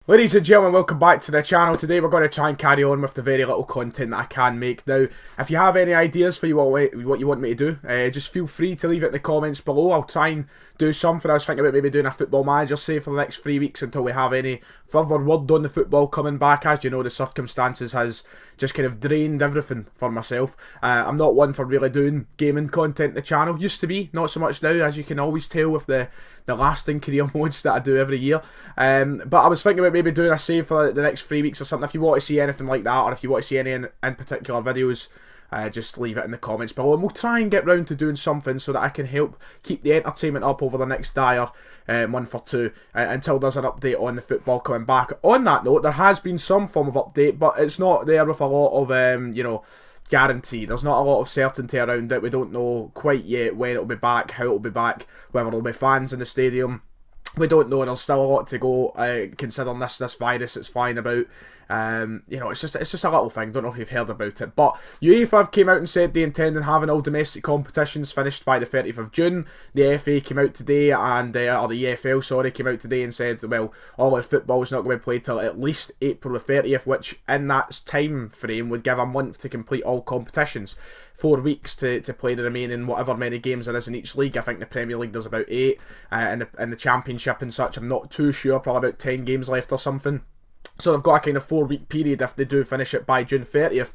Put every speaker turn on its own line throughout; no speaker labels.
Ladies and gentlemen, welcome back to the channel. Today we're going to try and carry on with the very little content that I can make. Now, if you have any ideas for what you want me to do, just feel free to leave it in the comments below. I'll try and do something. I was thinking about maybe doing a football manager save for the next 3 weeks until we have any further word on the football coming back. As you know, the circumstances has just kind of drained everything for myself. I'm not one for really doing gaming content on the channel. Used to be, not so much now, as you can always tell with the lasting career modes that I do every year. But I was thinking about maybe doing a save for the next 3 weeks or something. If you want to see anything like that, or if you want to see any in particular videos, just leave it in the comments below, and we'll try and get round to doing something so that I can help keep the entertainment up over the next dire month or two, until there's an update on the football coming back. On that note, there has been some form of update, but it's not there with a lot of guarantee. There's not a lot of certainty around it. We don't know quite yet when it'll be back, how it'll be back, whether there'll be fans in the stadium. We don't know. There's still a lot to go, considering this virus that's flying about. It's just a little thing. Don't know if you've heard about it, but UEFA have came out and said they intend on having all domestic competitions finished by the 30th of June. The FA came out today, or the EFL, sorry, came out today and said, well, all of football is not going to be played till at least April the 30th, which in that time frame would give a month to complete all competitions. 4 weeks to play the remaining whatever many games there is in each league. I think the Premier League there's about 8, and the Championship and such, I'm not too sure, probably about 10 games left or something. So they've got a kind of 4-week period if they do finish it by June 30th.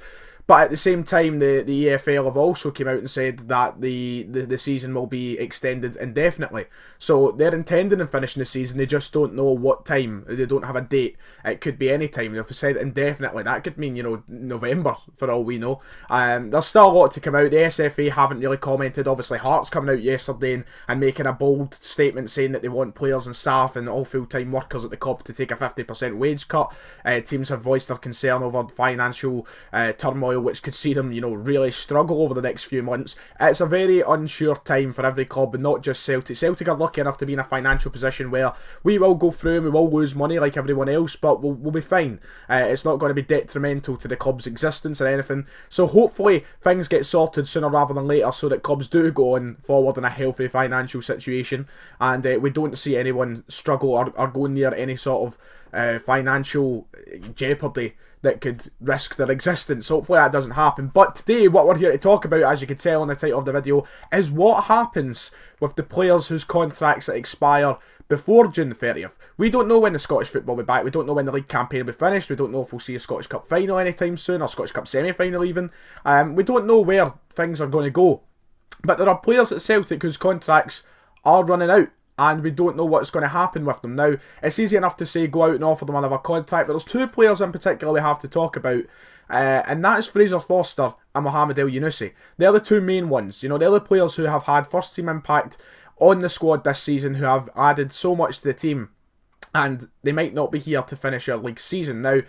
But at the same time, the EFL have also come out and said that the season will be extended indefinitely. So they're intending on finishing the season, they just don't know what time. They don't have a date. It could be any time. If they said indefinitely, that could mean, November, for all we know. There's still a lot to come out. The SFA haven't really commented. Obviously, Hearts coming out yesterday and making a bold statement saying that they want players and staff and all full-time workers at the club to take a 50% wage cut. Teams have voiced their concern over financial turmoil, which could see them, really struggle over the next few months. It's a very unsure time for every club, and not just Celtic. Celtic are lucky enough to be in a financial position where we will go through and we will lose money like everyone else, but we'll be fine. It's not going to be detrimental to the club's existence or anything. So hopefully things get sorted sooner rather than later, so that clubs do go on forward in a healthy financial situation, and we don't see anyone struggle or go near any sort of financial jeopardy that could risk their existence. Hopefully that doesn't happen. But today, what we're here to talk about, as you can tell on the title of the video, is what happens with the players whose contracts expire before June 30th. We don't know when the Scottish football will be back. We don't know when the league campaign will be finished. We don't know if we'll see a Scottish Cup final anytime soon, or Scottish Cup semi-final even. We don't know where things are going to go. But there are players at Celtic whose contracts are running out, and we don't know what's going to happen with them. Now, it's easy enough to say go out and offer them another contract, but there's two players in particular we have to talk about, and that is Fraser Forster and Mohamed El Yunusi. They're the two main ones. They're the players who have had first team impact on the squad this season, who have added so much to the team, and they might not be here to finish our league season. Now,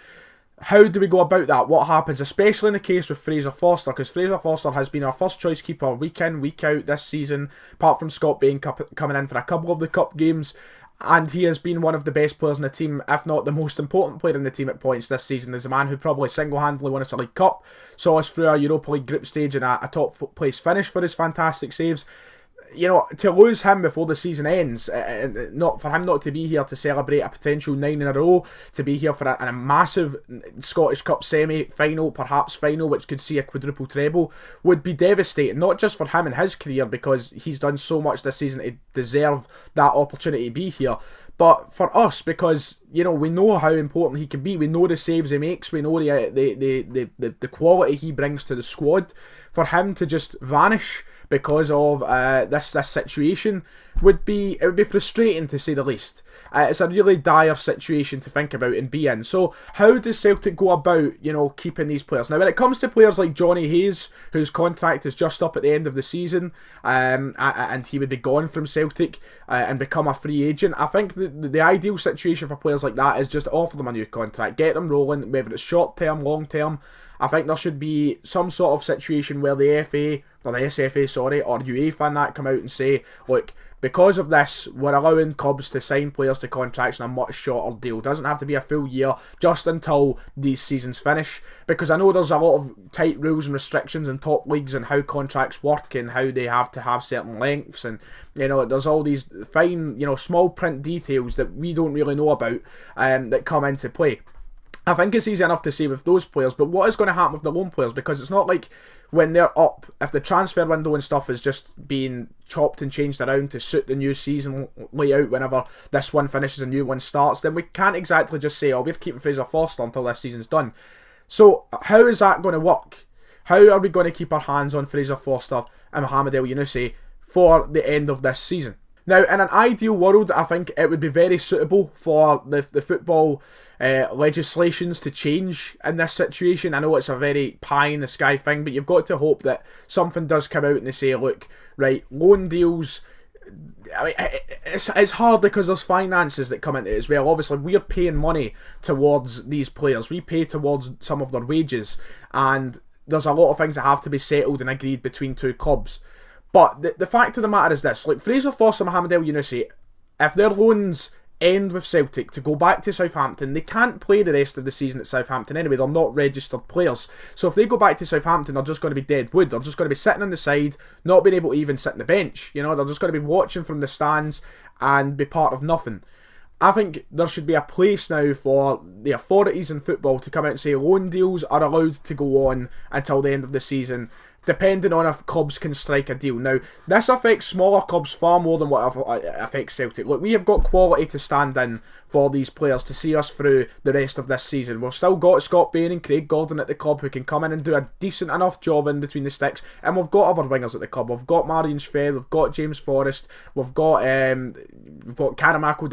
how do we go about that? What happens, especially in the case with Fraser Forster, because Fraser Forster has been our first choice keeper week in, week out this season, apart from Scott Bain coming in for a couple of the cup games, and he has been one of the best players in the team, if not the most important player in the team at points this season. Is a man who probably single-handedly won us a League Cup, saw us through a Europa League group stage and a top place finish for his fantastic saves. To lose him before the season ends, not for him not to be here to celebrate a potential 9 in a row, to be here for a massive Scottish Cup semi-final, perhaps final, which could see a quadruple treble, would be devastating, not just for him and his career, because he's done so much this season to deserve that opportunity to be here, but for us, because, we know how important he can be, we know the saves he makes, we know the quality he brings to the squad. For him to just vanish because of this situation would be frustrating, to say the least. It's a really dire situation to think about and be in. So how does Celtic go about, keeping these players? Now, when it comes to players like Johnny Hayes, whose contract is just up at the end of the season, and he would be gone from Celtic and become a free agent, I think the ideal situation for players like that is just offer them a new contract, get them rolling, whether it's short term, long term. I think there should be some sort of situation where the FA, or the SFA, sorry, or UEFA and that come out and say, look, Because of this, we're allowing clubs to sign players to contracts on a much shorter deal. It doesn't have to be a full year, just until these seasons finish. Because I know there's a lot of tight rules and restrictions in top leagues and how contracts work and how they have to have certain lengths. And, you know, there's all these fine, you know, small print details that we don't really know about that come into play. I think it's easy enough to say with those players, but what is going to happen with the loan players? Because it's not like when they're up, if the transfer window and stuff is just being chopped and changed around to suit the new season layout whenever this one finishes and a new one starts, then we can't exactly just say, oh, we're keeping Fraser Forster until this season's done. So how is that going to work? How are we going to keep our hands on Fraser Forster and Mohamed El Younousi for the end of this season? Now, in an ideal world, I think it would be very suitable for the football legislations to change in this situation. I know it's a very pie-in-the-sky thing, but you've got to hope that something does come out and they say, look, right, loan deals... I mean, it's hard because there's finances that come into it as well. Obviously, we're paying money towards these players. We pay towards some of their wages, and there's a lot of things that have to be settled and agreed between two clubs. But the fact of the matter is this, like Fraser Forster and Mohamed El Younousi, if their loans end with Celtic to go back to Southampton, they can't play the rest of the season at Southampton anyway. They're not registered players. So if they go back to Southampton, they're just going to be dead wood. They're just going to be sitting on the side, not being able to even sit on the bench. You know, they're just going to be watching from the stands and be part of nothing. I think there should be a place now for the authorities in football to come out and say loan deals are allowed to go on until the end of the season, depending on if clubs can strike a deal. Now, this affects smaller clubs far more than what affects Celtic. Look, we have got quality to stand in for these players to see us through the rest of this season. We've still got Scott Bain and Craig Gordon at the club who can come in and do a decent enough job in between the sticks, and we've got other wingers at the club. We've got Marion Schwer, we've got James Forrest, we've got Karamoko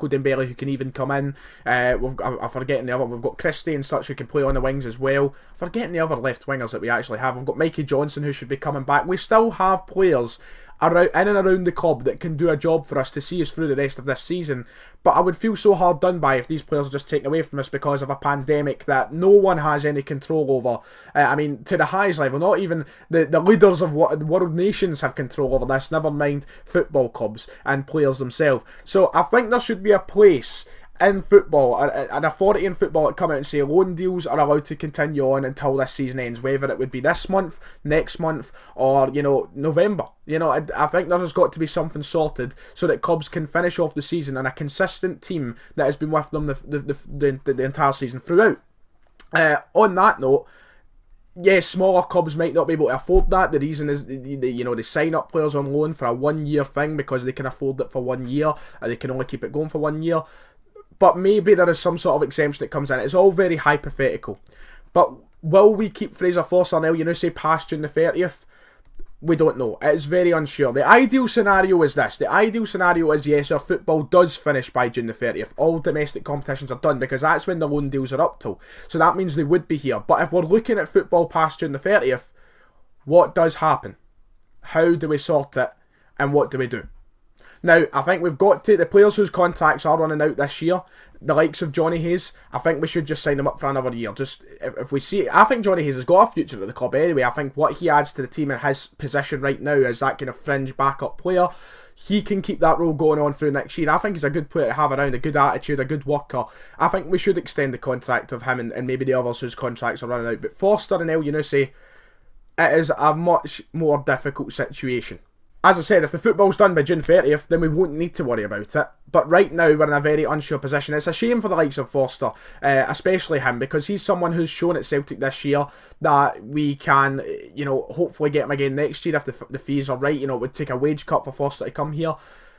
Dembele who can even come in. I'm forgetting the other. We've got Christie and such who can play on the wings as well. Forgetting the other left wingers that we actually have. We've got Mikey Johnson who should be coming back. We still have players around, in and around the club that can do a job for us to see us through the rest of this season. But I would feel so hard done by if these players are just taken away from us because of a pandemic that no one has any control over. I mean, to the highest level, not even the leaders of world nations have control over this, never mind football clubs and players themselves. So I think there should be a place in football, an authority in football that come out and say loan deals are allowed to continue on until this season ends, whether it would be this month, next month, or, you know, November. You know, I think there's got to be something sorted so that clubs can finish off the season and a consistent team that has been with them the entire season throughout. On that note, yes, smaller clubs might not be able to afford that. The reason is, they sign up players on loan for a 1 year thing because they can afford it for 1 year, and they can only keep it going for 1 year. But maybe there is some sort of exemption that comes in. It's all very hypothetical. But will we keep Fraser Forster and El Younousi past June the 30th? We don't know. It's very unsure. The ideal scenario is this. The ideal scenario is, yes, our football does finish by June the 30th. All domestic competitions are done because that's when the loan deals are up till. So that means they would be here. But if we're looking at football past June the 30th, what does happen? How do we sort it? And what do we do? Now, I think we've got to, the players whose contracts are running out this year, the likes of Johnny Hayes, I think we should just sign him up for another year. Just, if we see, I think Johnny Hayes has got a future at the club anyway. I think what he adds to the team in his position right now as that kind of fringe backup player, he can keep that role going on through next year. I think he's a good player to have around, a good attitude, a good worker. I think we should extend the contract of him and maybe the others whose contracts are running out. But Forster and El Younousi, it is a much more difficult situation. As I said, if the football's done by June 30th, then we won't need to worry about it. But right now, we're in a very unsure position. It's a shame for the likes of Forster, especially him, because he's someone who's shown at Celtic this year that we can, hopefully get him again next year if the fees are right. It would take a wage cut for Forster to come here.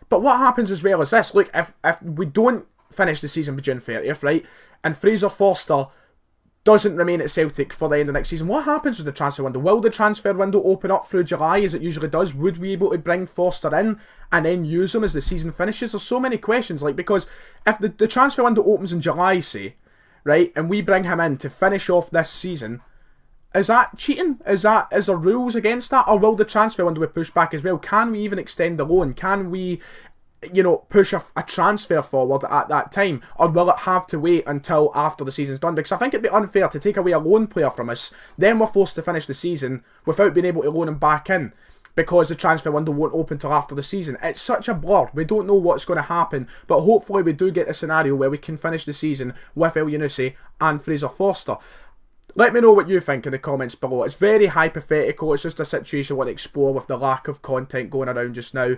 But what happens as well is this. Look, if we don't finish the season by June 30th, right, and Fraser Forster doesn't remain at Celtic for the end of next season, what happens with the transfer window? Will the transfer window open up through July as it usually does? Would we be able to bring Forster in and then use him as the season finishes? There's so many questions, because if the transfer window opens in July, say, right, and we bring him in to finish off this season, is that cheating? Is there rules against that? Or will the transfer window be pushed back as well? Can we even extend the loan? Can we push a transfer forward at that time? Or will it have to wait until after the season's done? Because I think it'd be unfair to take away a loan player from us, then we're forced to finish the season without being able to loan him back in. because the transfer window won't open till after the season. It's such a blur. We don't know what's going to happen, but hopefully we do get a scenario where we can finish the season with El Yunusi and Fraser Forster. Let me know what you think in the comments below. It's very hypothetical. It's just a situation I want to explore with the lack of content going around just now.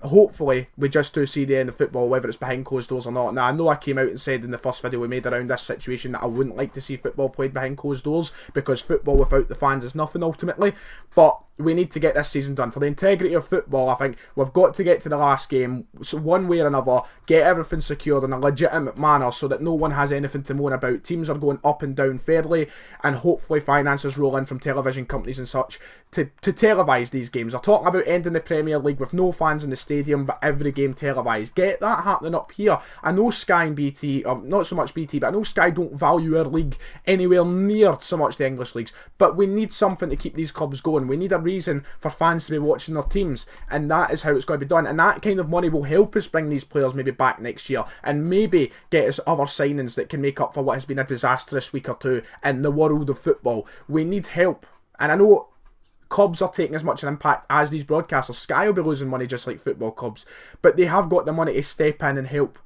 Hopefully, we just do see the end of football, whether it's behind closed doors or not. Now, I know I came out and said in the first video we made around this situation that I wouldn't like to see football played behind closed doors, because football without the fans is nothing ultimately. But we need to get this season done. For the integrity of football, I think we've got to get to the last game, so one way or another, get everything secured in a legitimate manner so that no one has anything to moan about. Teams are going up and down fairly, and hopefully finances roll in from television companies and such to televise these games. They're talking about ending the Premier League with no fans in the stadium, but every game televised. Get that happening up here. I know Sky and BT, not so much BT, but I know Sky don't value our league anywhere near so much the English leagues, but we need something to keep these clubs going. We need a reason for fans to be watching their teams, and that is how it's going to be done. And that kind of money will help us bring these players maybe back next year, and maybe get us other signings that can make up for what has been a disastrous week or two in the world of football. We need help, and I know clubs are taking as much an impact as these broadcasters. Sky will be losing money just like football clubs, but they have got the money to step in and help.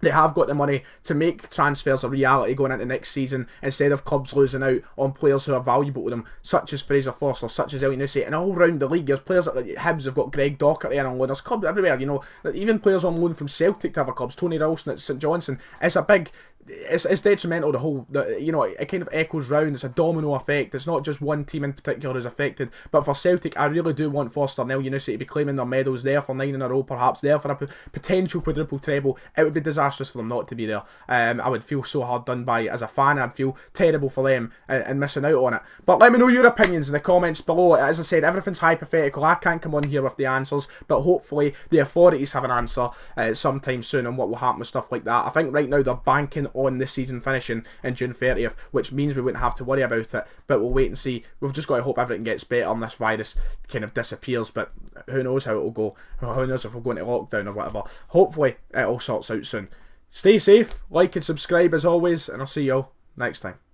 They have got the money to make transfers a reality going into next season, instead of clubs losing out on players who are valuable to them, such as Fraser Forster, such as El Yunusi, and all round the league. There's players like Hibs have got Greg Docherty on loan. There's clubs everywhere, you know, even players on loan from Celtic to other clubs. Tony Ralston at St Johnstone. It's a big... It's detrimental, the whole, you know, it kind of echoes round. It's a domino effect. It's not just one team in particular who's affected. But for Celtic, I really do want Forster and El Yunusi to be claiming their medals, there for 9 in a row, perhaps there for a potential quadruple treble. It would be disastrous for them not to be there. I would feel so hard done by as a fan. I'd feel terrible for them and missing out on it. But let me know your opinions in the comments below. As I said, everything's hypothetical. I can't come on here with the answers, but hopefully the authorities have an answer sometime soon on what will happen with stuff like that. I think right now they're banking on this season finishing in June 30th, which means we wouldn't have to worry about it, but we'll wait and see. We've just got to hope everything gets better and this virus kind of disappears, but who knows how it will go. Who knows if we're going to lockdown or whatever. Hopefully it all sorts out soon. Stay safe, like and subscribe as always, and I'll see you all next time.